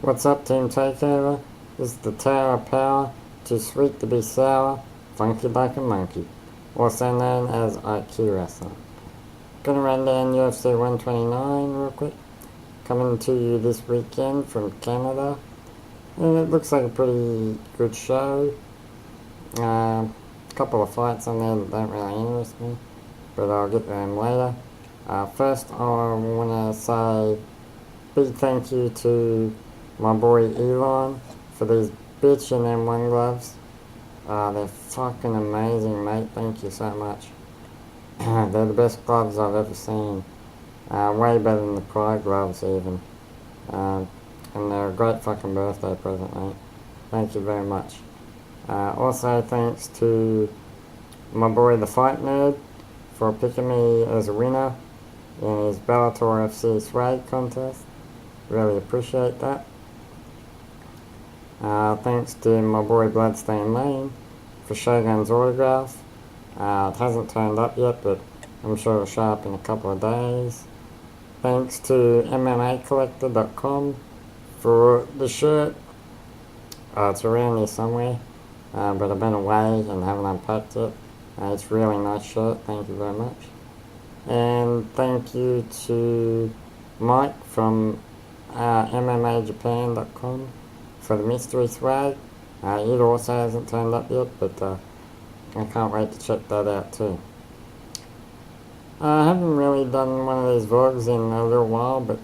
What's up, Team Takeover? This is the Tower of Power, too sweet to be sour, funky like a monkey, also known as IQWrestler. Gonna run down UFC 129 real quick, coming to you this weekend from Canada, and it looks like a pretty good show. A couple of fights on there that don't really interest me, but I'll get to them later. First, I want to say big thank you to my boy Elon for these bitch and M1 gloves. They're fucking amazing, mate. Thank you so much. They're the best gloves I've ever seen. Way better than the Pride gloves, even. And they're a great fucking birthday present, mate. Thank you very much. Also, thanks to my boy the Fight Nerd for picking me as a winner in his Bellator FC swag contest. Really appreciate that. Thanks to my boy Bloodstained Lane for Shogun's autograph. It hasn't turned up yet, but I'm sure it'll show up in a couple of days. Thanks to MMAcollector.com for the shirt. It's around here somewhere, but I've been away and haven't unpacked it. It's a really nice shirt, thank you very much. And thank you to Mike from MMAjapan.com for the mystery swag. It also hasn't turned up yet, but I can't wait to check that out too. I haven't really done one of these vlogs in a little while, but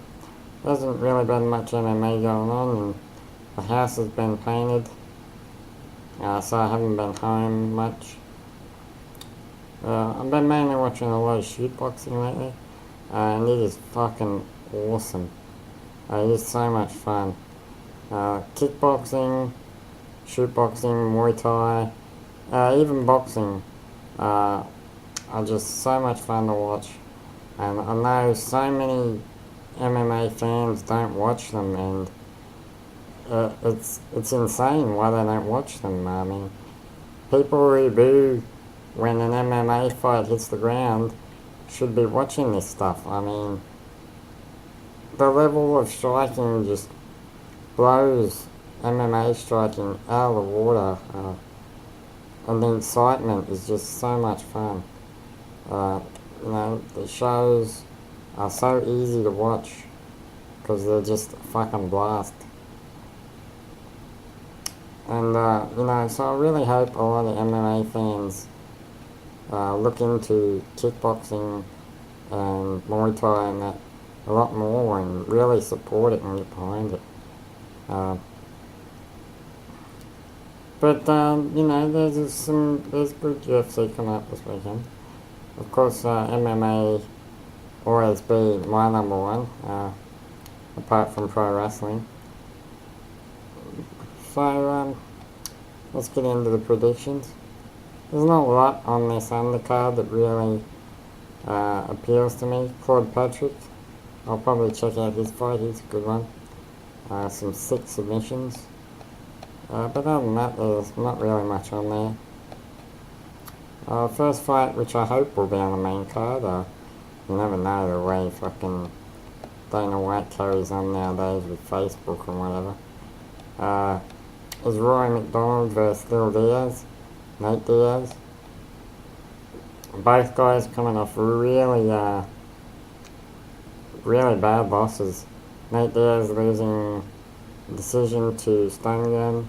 there hasn't really been much MMA going on, and the house has been painted, so I haven't been home much. I've been mainly watching a lot of shoot boxing lately, and it is fucking awesome. It is so much fun. Kickboxing, shoot boxing, Muay Thai, even boxing are just so much fun to watch. And I know so many MMA fans don't watch them, and it's insane why they don't watch them. I mean, people who boo when an MMA fight hits the ground should be watching this stuff. I mean, the level of striking just blows MMA striking out of the water, and the excitement is just so much fun. The shows are so easy to watch because they're just a fucking blast. And, so I really hope a lot of MMA fans look into kickboxing and Muay Thai and that a lot more and really support it and get behind it. There's good UFC coming up this weekend. Of course, MMA always be my number one, apart from pro wrestling. So, let's get into the predictions. There's not a lot on this undercard that really appeals to me. Claude Patrick, I'll probably check out his fight, he's a good one. Some sick submissions. But other than that, there's not really much on there. First fight, which I hope will be on the main card. You never know the way fucking Dana White carries on nowadays with Facebook and whatever. Is Roy McDonald versus Lil Diaz, Nate Diaz. Both guys coming off really bad losses. Nate Diaz losing decision to Stone Gun,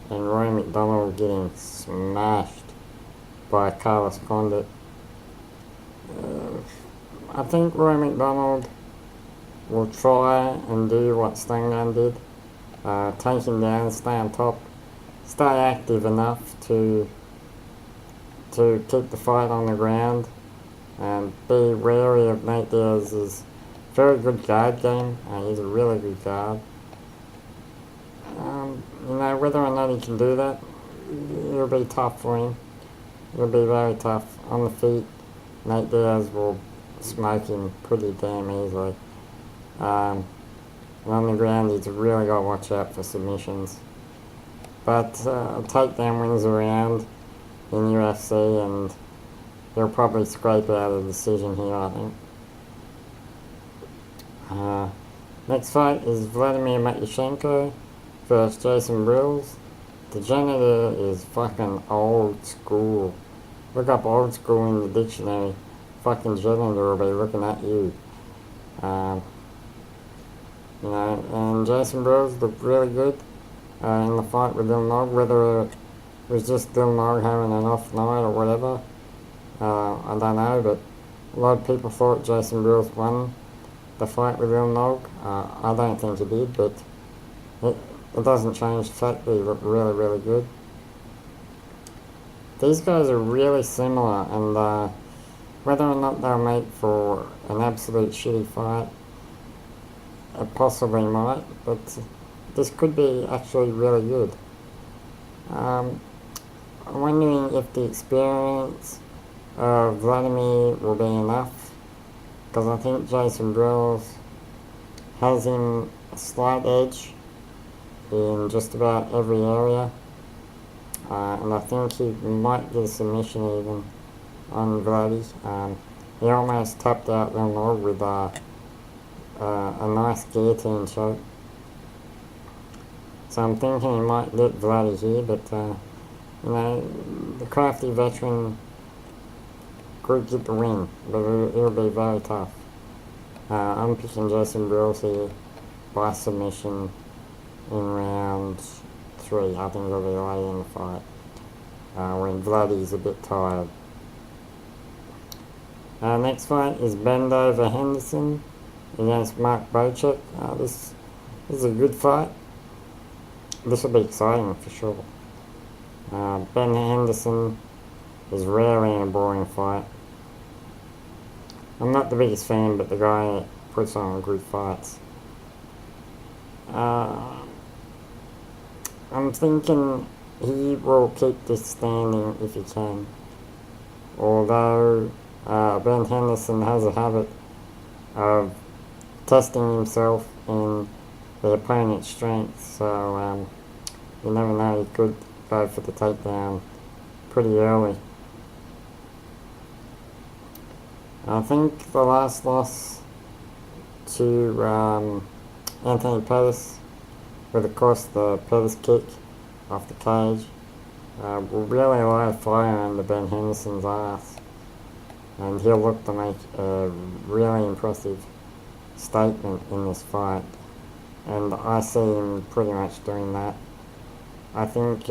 and Roy McDonald getting smashed by Carlos Condit. I think Roy McDonald will try and do what Stone Gun did. Take him down, stay on top, stay active enough to keep the fight on the ground, and be wary of Nate Diaz's very good guard game. He's a really good guard. Whether or not he can do that, it'll be tough for him. It'll be very tough. On the feet, Nate Diaz will smoke him pretty damn easily. And on the ground, he's really got to watch out for submissions. But takedown wins around in UFC, and he'll probably scrape out a decision here, I think. Next fight is Vladimir Matyushenko versus Jason Brills. The janitor is fucking old school. Look up old school in the dictionary. Fucking janitor will be looking at you. And Jason Brills looked really good in the fight with Lil Nog. Whether it was just Lil Nog having an off night or whatever, I don't know, but a lot of people thought Jason Brills won the fight with Lil Nog. I don't think he did, but it doesn't change the fact that he looked really, really good. These guys are really similar, and whether or not they'll make for an absolute shitty fight, it possibly might, but this could be actually really good. I'm wondering if the experience of Vladimir will be enough, because I think Jason Brills has him a slight edge in just about every area, and I think he might get a submission even on Vladdy. He almost tapped out Lil Nog with a nice guillotine choke. So I'm thinking he might get Vladdy here, but the crafty veteran could get the win, but it'll be very tough. I'm picking Jason Brills here by submission in round 3. I think it'll be late in the fight, when Vladdy's a bit tired. Next fight is Bendover Henderson against Mark Bocek. This is a good fight. This will be exciting for sure. Ben Henderson is rarely in a boring fight. I'm not the biggest fan, but the guy puts on good fights. I'm thinking he will keep this standing if he can. Although Ben Henderson has a habit of testing himself in the opponent's strength, so you never know, he could go for the takedown pretty early. I think the last loss to Anthony Pettis, with of course the Pettis kick off the cage, will really light a fire under Ben Henderson's ass, and he'll look to make a really impressive statement in this fight, and I see him pretty much doing that. I think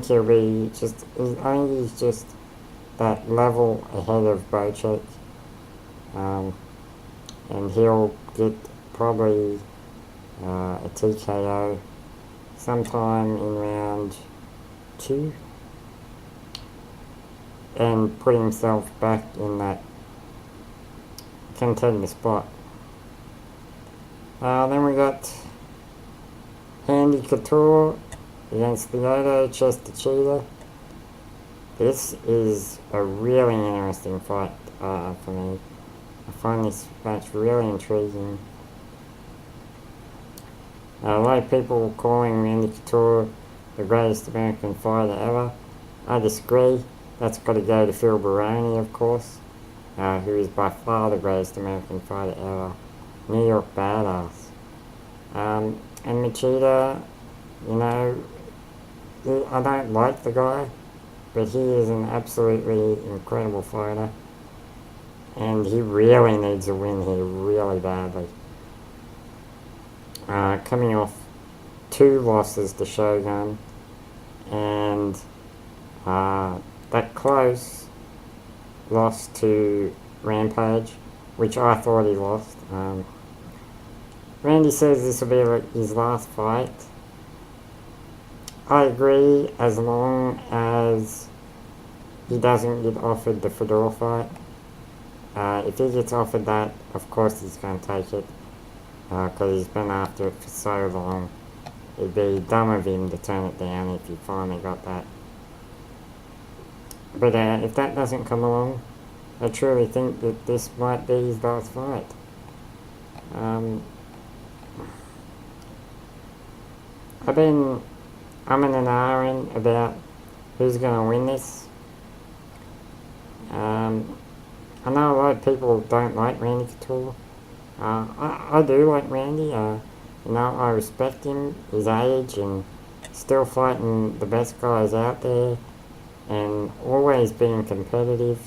he'll be just, I think he's just that level ahead of Bocek, and he'll get probably a TKO sometime in round 2 and put himself back in that contender spot. Then we got Handy Couture against Lyoto Chester Cheetah. This is a really interesting fight for me. I find this match really intriguing. A lot of people calling Randy Couture the greatest American fighter ever. I disagree. That's got to go to Phil Baroni, of course, who is by far the greatest American fighter ever. New York badass. And Machida, I don't like the guy, but he is an absolutely incredible fighter, and he really needs a win here really badly. Coming off 2 losses to Shogun, and that close loss to Rampage, which I thought he lost. Randy says this will be his last fight. I agree, as long as he doesn't get offered the Fedor fight. If he gets offered that, of course he's going to take it, because he's been after it for so long. It'd be dumb of him to turn it down if he finally got that. But if that doesn't come along, I truly think that this might be his last fight. I've been umming and ahhing about who's going to win this. I know a lot of people don't like Randy Couture. I do like Randy. I respect him, his age, and still fighting the best guys out there, and always being competitive.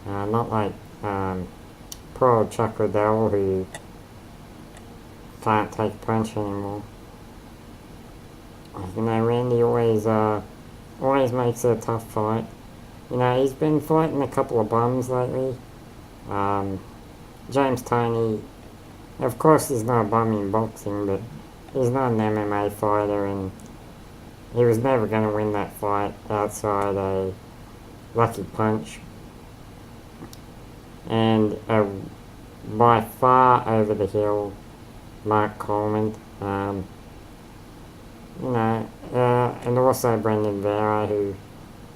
Not like poor old Chuck Liddell, who can't take a punch anymore. Randy always makes it a tough fight. He's been fighting a couple of bums lately. James Toney, of course, he's not a bum in boxing, but he's not an MMA fighter, and he was never going to win that fight outside a lucky punch. And by far over the hill, Mark Coleman. And also Brendan Vera, who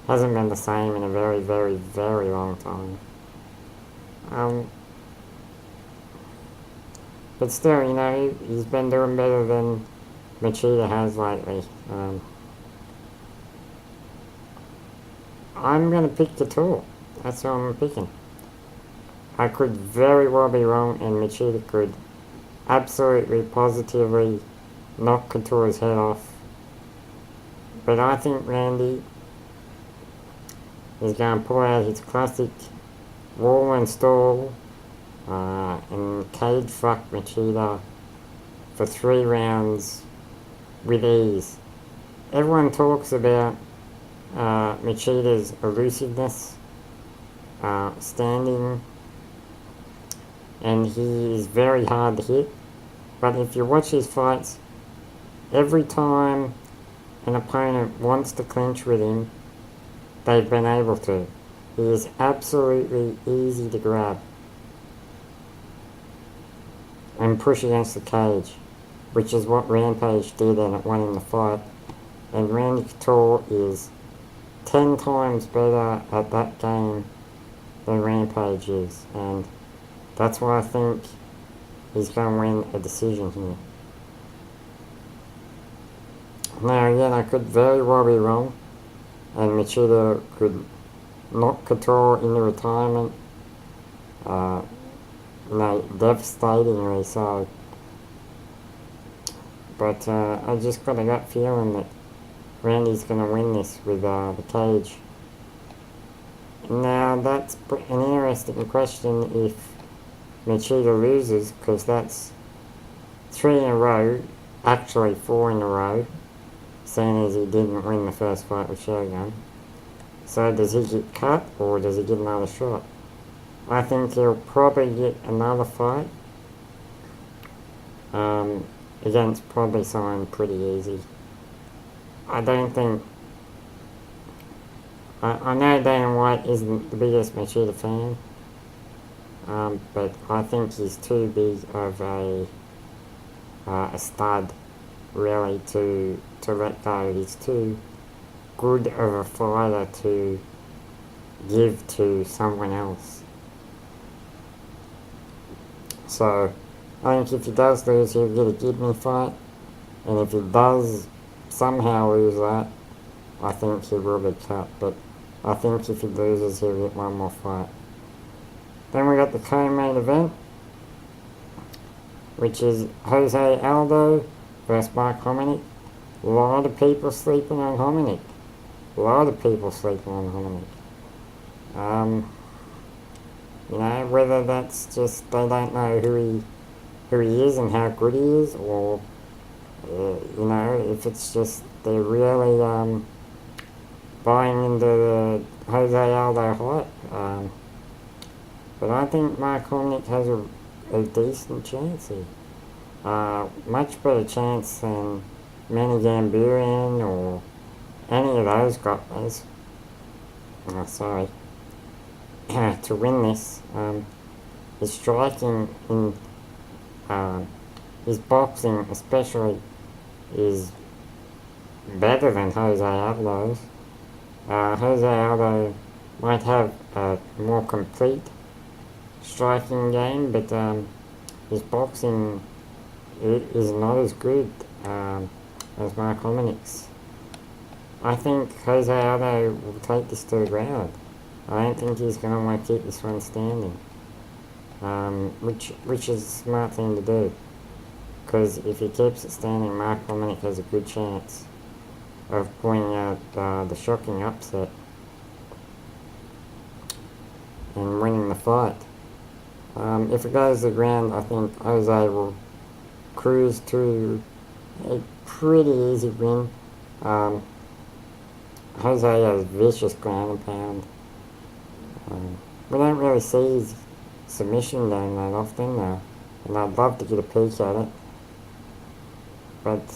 hasn't been the same in a very, very, very long time. But still, he's been doing better than Machida has lately. I'm going to pick Couture. That's what I'm picking. I could very well be wrong, and Machida could absolutely, positively knock Couture's head off. But I think Randy is going to pull out his classic wall and stall and cage fuck Machida for 3 rounds with ease. Everyone talks about Machida's elusiveness, standing, and he is very hard to hit. But if you watch his fights, every time an opponent wants to clinch with him, they've been able to. He is absolutely easy to grab and push against the cage, which is what Rampage did, and it won him the fight. And Randy Couture is 10 times better at that game than Rampage is, and that's why I think he's going to win a decision here. Now again, I could very well be wrong, and Machida could knock Couture into retirement, devastatingly so. But I just got a gut feeling that Randy's going to win this with the cage. Now that's an interesting question if Machida loses, because that's 3 in a row, actually 4 in a row, seeing as he didn't win the first fight with Shogun. So does he get cut, or does he get another shot? I think he'll probably get another fight against probably someone pretty easy. I don't think... I know Dana White isn't the biggest Machida fan, but I think he's too big of a stud, really, to let go. He's too good of a fighter to give to someone else. So I think if he does lose, he'll get a kidney fight, and if he does somehow lose that, I think he will be cut. But I think if he loses, he'll get one more fight. Then we got the co-main event, which is Jose Aldo versus Mark Hominick. A lot of people sleeping on Hominick. Whether that's just they don't know who he is and how good he is, or if it's just they're really buying into the Jose Aldo hype. But I think Mark Hominick has a decent chance here. Much better chance than Manny Gamburian or any of those guys. To win this. His striking in his boxing especially is better than Jose Aldo's. Jose Aldo might have a more complete striking game, but his boxing is not as good as Mark Hominick's. I think Jose Aldo will take this to the ground. I don't think he's going to want to keep this one standing. Which is a smart thing to do. Because if he keeps it standing, Mark Dominic has a good chance of pulling out the shocking upset and winning the fight. If it goes to the ground, I think Jose will cruise to a pretty easy win. Jose has vicious ground and pound. We don't really see his submission game that often, and I'd love to get a peek at it. But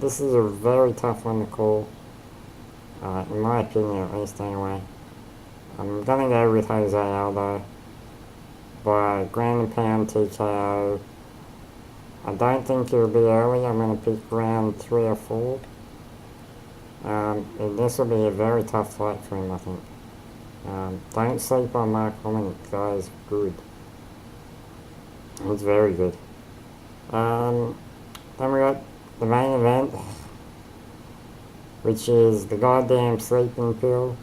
this is a very tough one to call, in my opinion at least anyway. I'm going to go with Jose Aldo by ground and pound TKO. I don't think it'll be early. I'm going to pick round 3 or 4. And this will be a very tough fight for him, I think. Don't sleep on Mark Dominic. The guy is good. He's very good. Then we got the main event, which is the goddamn sleeping pill,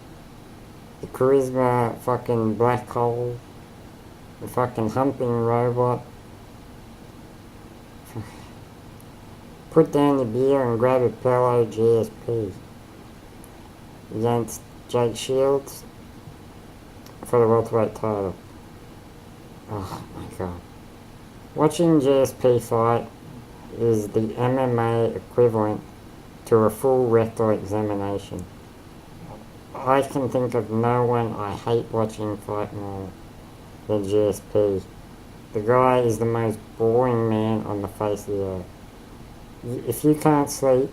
the charisma fucking black hole, the fucking humping robot. Put down your beer and grab a pillow, GSP, against Jake Shields for the welterweight title. Oh my god. Watching GSP fight is the MMA equivalent to a full rectal examination. I can think of no one I hate watching fight more than GSP. The guy is the most boring man on the face of the earth. If you can't sleep,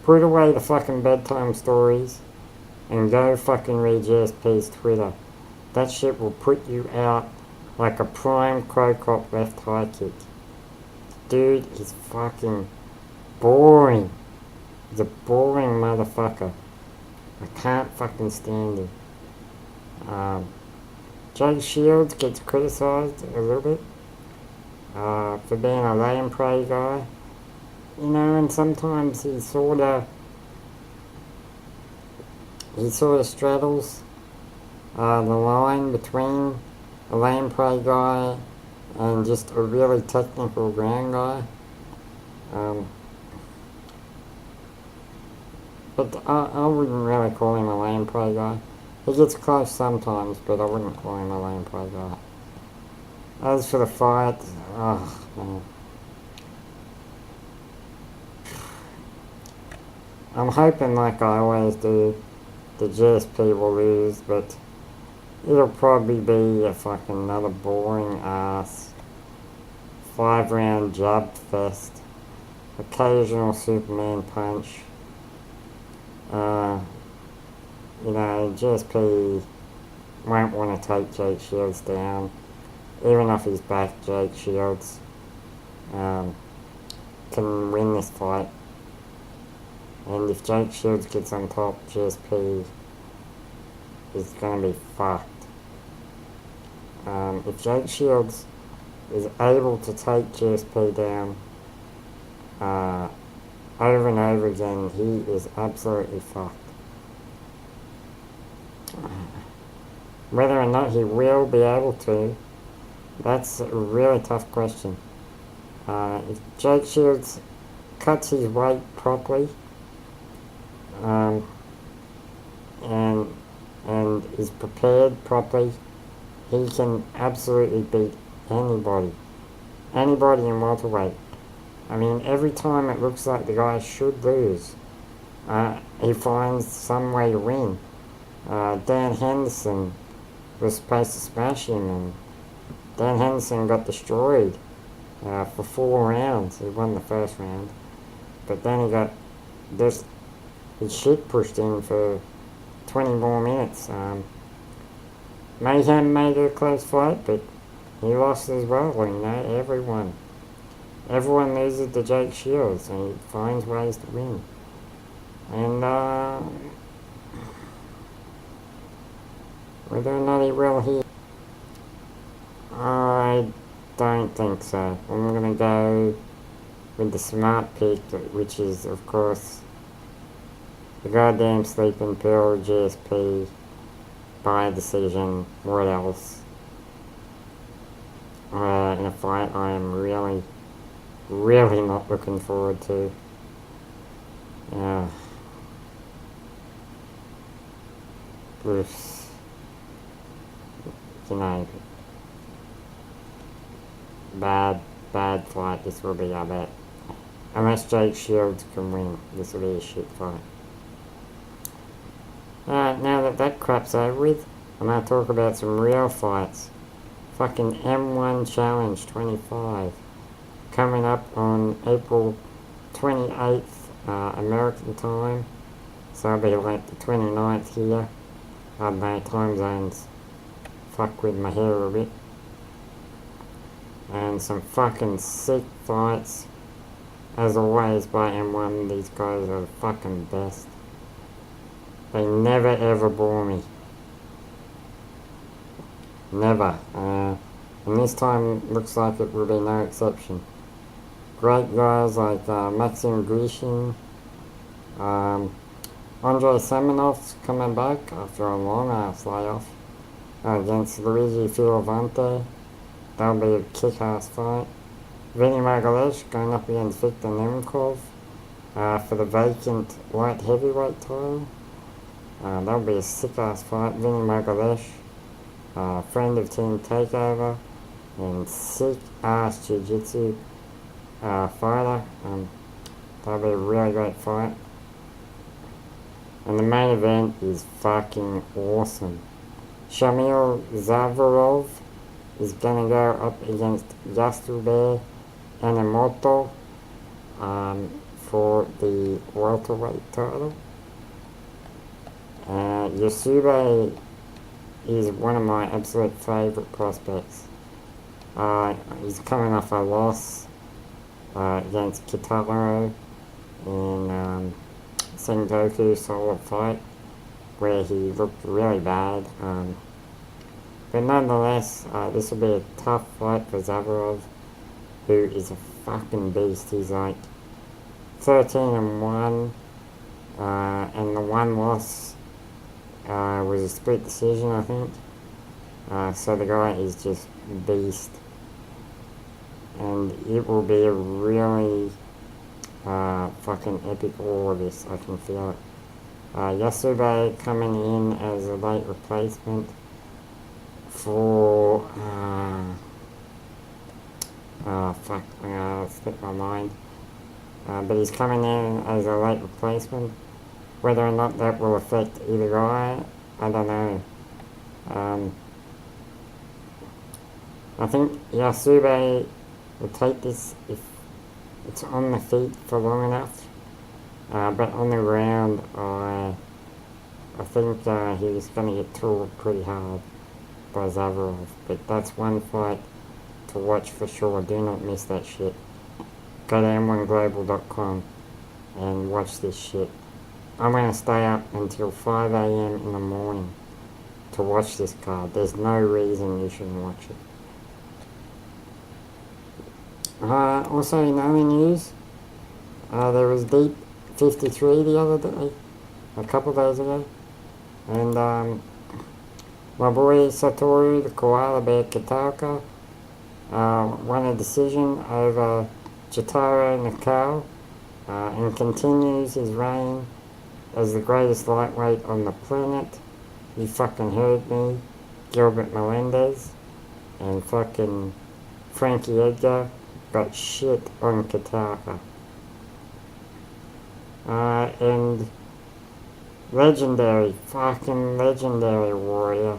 put away the fucking bedtime stories and go fucking read GSP's Twitter. That shit will put you out like a prime crow cop left high kick. Dude is fucking boring. He's a boring motherfucker. I can't fucking stand him. Jake Shields gets criticised a little bit for being a lay and pray guy. You know, and sometimes he sort of straddles the line between a lay and pray guy and just a really technical ground guy. But I wouldn't really call him a lay and pray guy. He gets close sometimes, but I wouldn't call him a lay and pray guy. As for the fight, oh man. I'm hoping, like I always do, the GSP will lose, but it'll probably be a fucking another boring ass 5-round jab fest. Occasional Superman punch. You know, GSP won't want to take Jake Shields down. Even off his back, Jake Shields can win this fight. And if Jake Shields gets on top, GSP is going to be fucked. If Jake Shields is able to take GSP down over and over again, he is absolutely fucked. Whether or not he will be able to, that's a really tough question. If Jake Shields cuts his weight properly, and is prepared properly, he can absolutely beat anybody in welterweight. I mean, every time it looks like the guy should lose, he finds some way to win. Dan Henderson was supposed to smash him, and Dan Henderson got destroyed for 4 rounds. He won the first round, but then he got just his shit pushed in for 20 more minutes. Mayhem made it a close fight, but he lost as well. You know, everyone loses to Jake Shields, and he finds ways to win. And whether or not he will here, I don't think so. I'm going to go with the smart pick, which is, of course, the goddamn sleeping pill, GSP, by decision. What else? In a fight I am really, really not looking forward to. Bruce, you know, bad fight this will be, I bet. Unless Jake Shields can win, this will be a shit fight. Alright, now that crap's over with, I'm going to talk about some real fights. Fucking M1 Challenge 25. Coming up on April 28th, American time. So I'll be like the 29th here. I don't know, time zones fuck with my hair a bit. And some fucking sick fights. As always by M1, these guys are the fucking best. They never ever bore me. Never. And this time looks like it will be no exception. Great guys like Maxim Grishin, Andrei Semenov's coming back after a long ass layoff against Luigi Fioravante. That'll be a kick-ass fight. Vinny Margalesh going up against Viktor Nemkov for the vacant light heavyweight title. That'll be a sick-ass fight. Vinny Margalesh, friend of Team Takeover, and sick-ass jiu-jitsu fighter. That'll be a really great fight. And the main event is fucking awesome. Shamil Zavarov is gonna go up against Yasube Enomoto for the welterweight title. Yasube is one of my absolute favourite prospects. He's coming off a loss against Kitaro in Sengoku solo fight, where he looked really bad. But nonetheless, this will be a tough fight for Zavarov, who is a fucking beast. He's like 13-1, and the one loss was a split decision, I think. So the guy is just beast. And it will be a really fucking epic war of this, I can feel it. Yasube coming in as a late replacement for slipped my mind. But he's coming in as a late replacement. Whether or not that will affect either guy, I don't know. I think Yasube will take this if it's on the feet for long enough. But on the ground, I think he's going to get tooled pretty hard by Zavarov. But that's one fight to watch for sure. Do not miss that shit. Go to m1global.com and watch this shit. I'm going to stay up until 5 a.m. in the morning to watch this card. There's no reason you shouldn't watch it. Also in other news, there was Deep 53 the other day, a couple days ago, and my boy Satoru, the koala bear Kataoka, won a decision over Jotaro Nakao, and continues his reign as the greatest lightweight on the planet. You fucking heard me. Gilbert Melendez and fucking Frankie Edgar got shit on Kataoka. And fucking legendary warrior,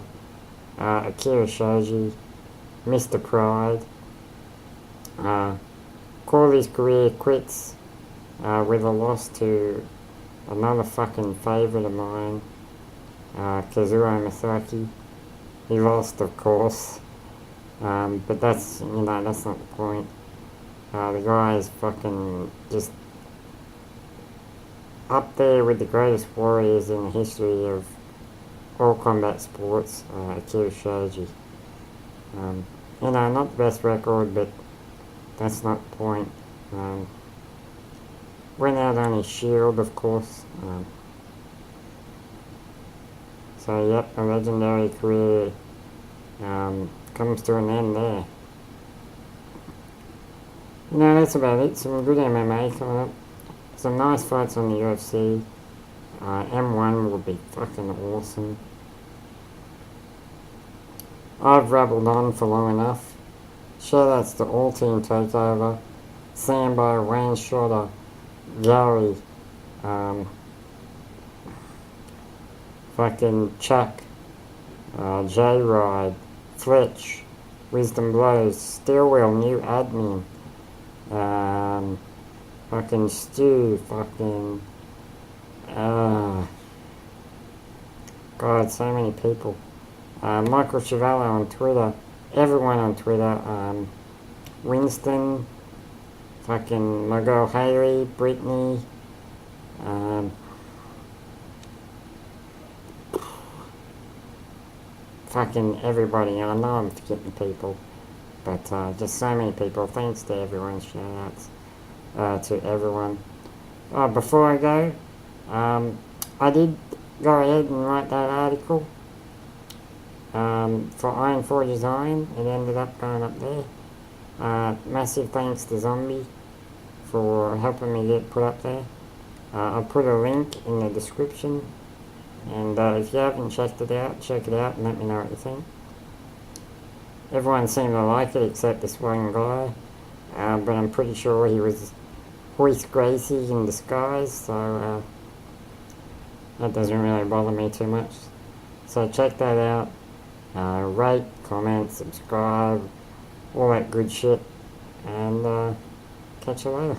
Akira Shoji, Mr. Pride, called his career quits with a loss to another fucking favourite of mine, Kazuo Masaki. He lost, of course, but that's not the point. The guy is fucking just up there with the greatest warriors in the history of all combat sports, Akira Shoji. Not the best record, but that's not the point. Went out on his shield, of course. So yep, a legendary career comes to an end there. That's about it. Some good MMA coming up. Some nice fights on the UFC. M1 will be fucking awesome. I've rabbled on for long enough. Shoutouts to all Team Takeover, Sambo, Wayne Shorter, Gary, fucking Chuck, J-Ride, Fletch, Wisdom Blows, Steelwheel, new admin, fucking Stu, fucking, God, so many people. Michael Chiavello on Twitter, everyone on Twitter, Winston, fucking my girl Haley, Brittany, fucking everybody. I know I'm forgetting people, but just so many people. Thanks to everyone. Shoutouts to everyone. Before I go, I did go ahead and write that article for Iron Forge's Iron. It ended up going up there. Massive thanks to Zombie for helping me get put up there. I'll put a link in the description, and if you haven't checked it out, check it out and let me know what you think. Everyone seemed to like it except this one guy, but I'm pretty sure he was Hoist Gracie in disguise, so that doesn't really bother me too much. So check that out. Rate, comment, subscribe, all that good shit, and catch you later.